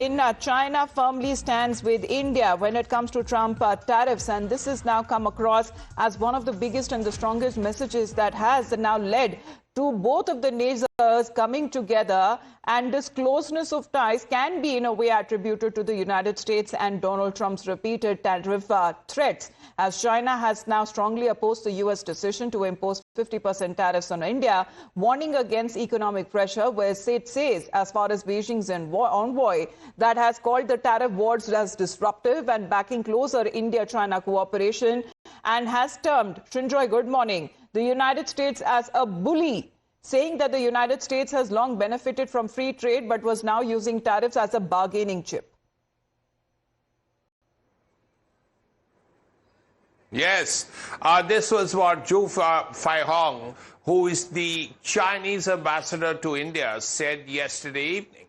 China firmly stands with India when it comes to Trump tariffs, and this has now come across as one of the biggest and the strongest messages that has now led to both of the nations coming together, and this closeness of ties can be in a way attributed to the United States and Donald Trump's repeated tariff threats, as China has now strongly opposed the U.S. decision to impose 50% tariffs on India, warning against economic pressure, where it says, as far as Beijing's envoy, that has called the tariff wars as disruptive and backing closer India-China cooperation, and has termed, Srinjoy, good morning, the United States as a bully, saying that the United States has long benefited from free trade but was now using tariffs as a bargaining chip. Yes, this was what Zhu Feihong, who is the Chinese ambassador to India, said yesterday evening.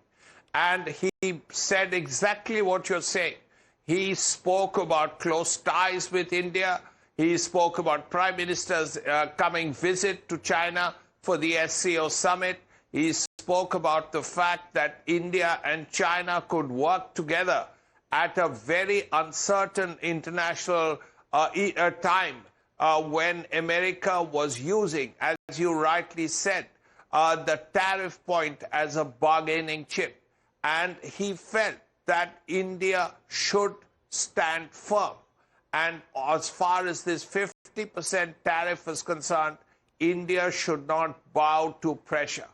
And he said exactly what you're saying. He spoke about close ties with India. He spoke about Prime Minister's coming visit to China for the SCO summit. He spoke about the fact that India and China could work together at a very uncertain international time when America was using, as you rightly said, the tariff point as a bargaining chip. And he felt that India should stand firm. And as far as this 50% tariff is concerned, India should not bow to pressure.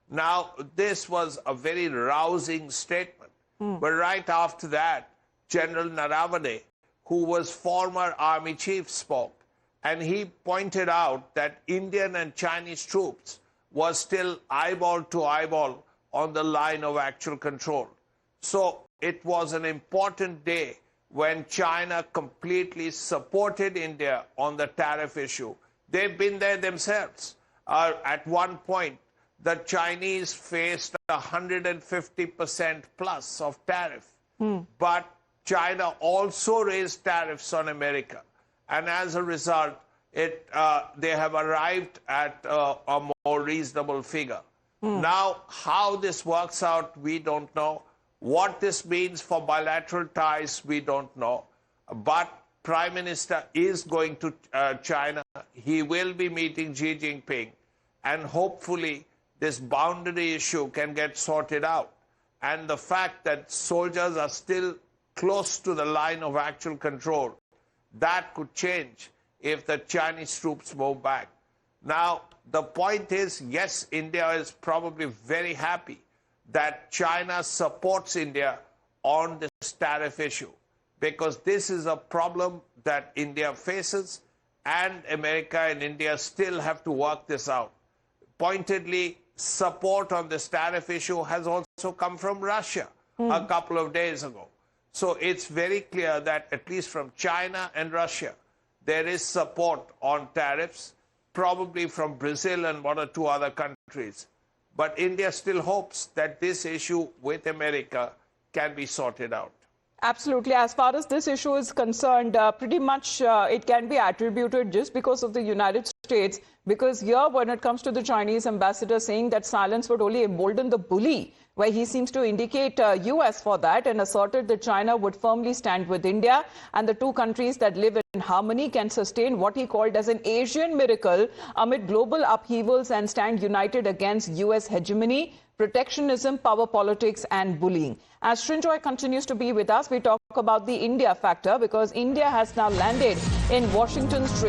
Now, this was a very rousing statement. But right after that, General Naravane, who was former army chief, spoke. And he pointed out that Indian and Chinese troops were still eyeball to eyeball on the line of actual control. So it was an important day when China completely supported India on the tariff issue. They've been there themselves. At one point, the Chinese faced 150% plus of tariff. But China also raised tariffs on America. And as a result, they have arrived at a more reasonable figure. Now, how this works out, we don't know. What this means for bilateral ties, we don't know. But Prime Minister is going to China. He will be meeting Xi Jinping. And hopefully, this boundary issue can get sorted out. And the fact that soldiers are still close to the line of actual control, that could change if the Chinese troops move back. Now, the point is, yes, India is probably very happy that China supports India on this tariff issue, because this is a problem that India faces, and America and India still have to work this out. Pointedly, support on this tariff issue has also come from Russia a couple of days ago. So it's very clear that at least from China and Russia, there is support on tariffs, probably from Brazil and one or two other countries. But India still hopes that this issue with America can be sorted out. Absolutely. As far as this issue is concerned, pretty much it can be attributed just because of the United States, because here when it comes to the Chinese ambassador saying that silence would only embolden the bully, where he seems to indicate US for that, and asserted that China would firmly stand with India, and the two countries that live in harmony can sustain what he called as an Asian miracle amid global upheavals and stand united against US hegemony, protectionism, power politics and bullying. As Srinjoy continues to be with us, we talk about the India factor, because India has now landed in Washington's